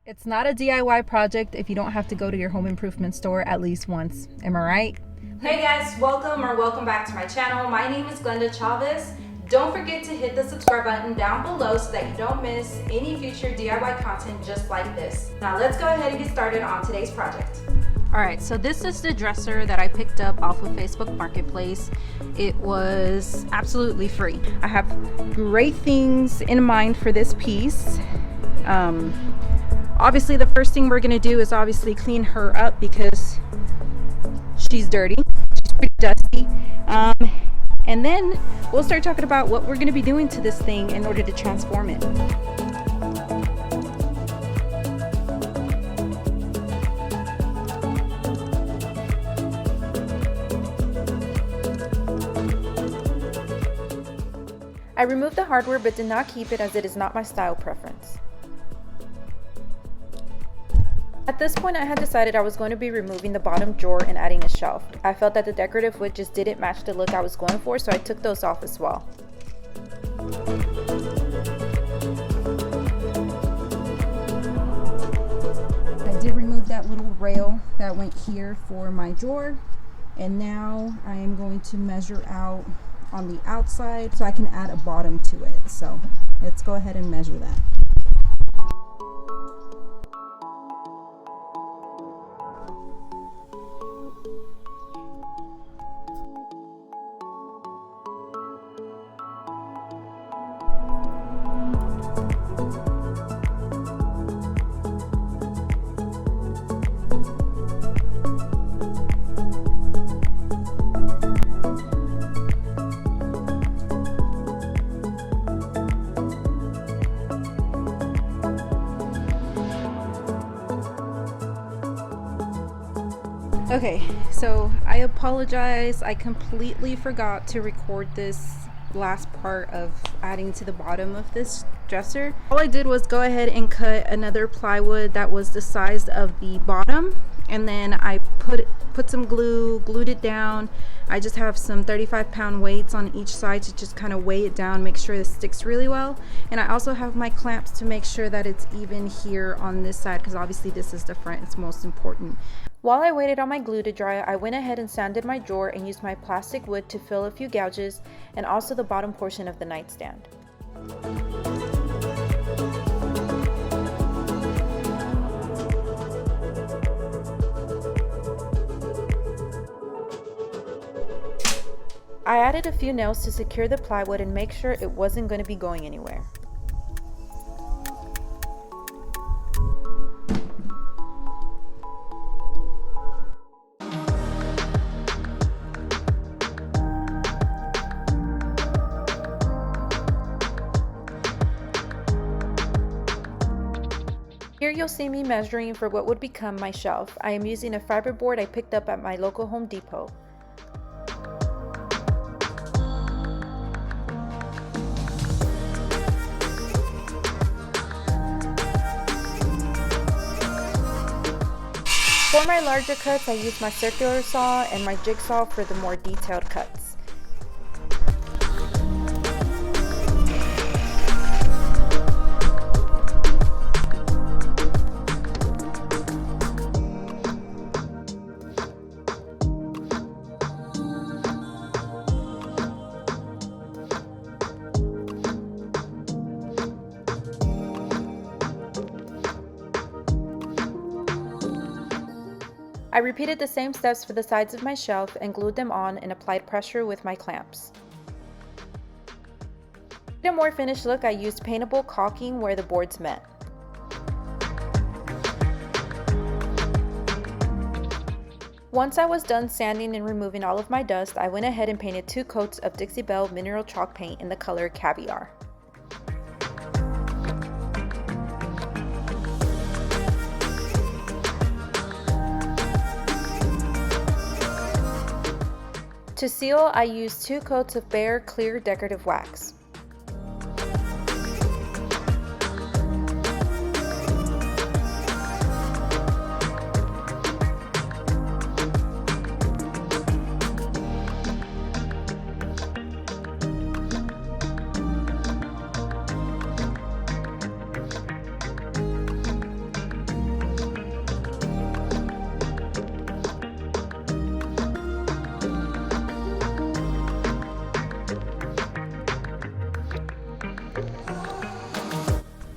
It's not a DIY project if you don't have to go to your home improvement store at least once. Am I right? Hey guys, welcome back to my channel. My name is Glenda Chavez. Don't forget to hit the subscribe button down below so that you don't miss any future DIY content just like this. Now let's go ahead and get started on today's project. Alright, so this is the dresser that I picked up off of Facebook Marketplace. It was absolutely free. I have great things in mind for this piece. Obviously the first thing we're going to do is obviously clean her up because she's dirty. She's pretty dusty. And then we'll start talking about what we're going to be doing to this thing in order to transform it. I removed the hardware but did not keep it as it is not my style preference. At this point I had decided I was going to be removing the bottom drawer and adding a shelf. I felt that the decorative wood just didn't match the look I was going for, so I took those off as well. I did remove that little rail that went here for my drawer, and now I am going to measure out on the outside so I can add a bottom to it. So let's go ahead and measure that. Okay, so I apologize. I completely forgot to record this last part of adding to the bottom of this dresser. All I did was go ahead and cut another plywood that was the size of the bottom, and then I put some glue, glued it down. I just have some 35-pound weights on each side to just kind of weigh it down, make sure it sticks really well. And I also have my clamps to make sure that it's even here on this side, because obviously this is the front, it's most important. While I waited on my glue to dry, I went ahead and sanded my drawer and used my plastic wood to fill a few gouges and also the bottom portion of the nightstand. I added a few nails to secure the plywood and make sure it wasn't going to be going anywhere. Here you'll see me measuring for what would become my shelf. I am using a fiberboard I picked up at my local Home Depot. For my larger cuts, I use my circular saw and my jigsaw for the more detailed cuts. I repeated the same steps for the sides of my shelf and glued them on and applied pressure with my clamps. To get a more finished look, I used paintable caulking where the boards met. Once I was done sanding and removing all of my dust, I went ahead and painted 2 coats of DIXIE BELLE mineral chalk paint in the color Caviar. To seal, I used 2 coats of BEHR clear decorative wax.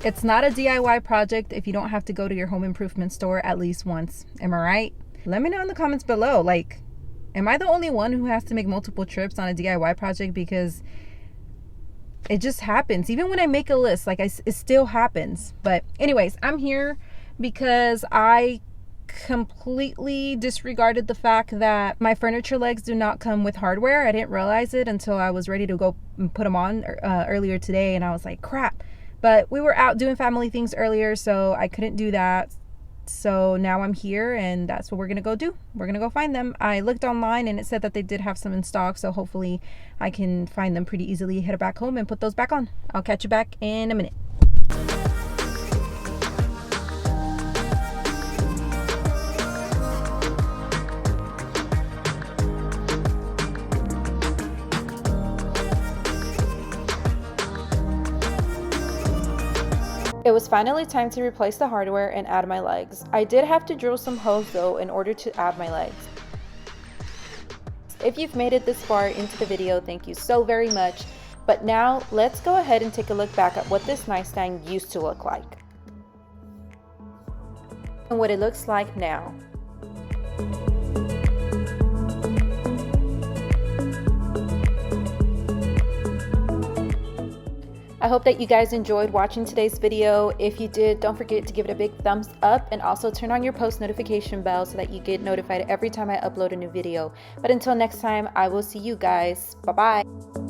It's not a DIY project if you don't have to go to your home improvement store at least once. Am I right? Let me know in the comments below. Like, am I the only one who has to make multiple trips on a DIY project? Because it just happens. Even when I make a list, like it still happens. But anyways, I'm here because I completely disregarded the fact that my furniture legs do not come with hardware. I didn't realize it until I was ready to go and put them on earlier today, and I was like, crap. But we were out doing family things earlier, so I couldn't do that. So now I'm here, and that's what we're gonna go do. We're gonna go find them. I looked online and it said that they did have some in stock, so hopefully I can find them pretty easily, head back home and put those back on. I'll catch you back in a minute. It was finally time to replace the hardware and add my legs. I did have to drill some holes though in order to add my legs. If you've made it this far into the video, thank you so very much. But now let's go ahead and take a look back at what this nightstand used to look like and what it looks like now. I hope that you guys enjoyed watching today's video. If you did, don't forget to give it a big thumbs up and also turn on your post notification bell so that you get notified every time I upload a new video. But until next time, I will see you guys. Bye-bye.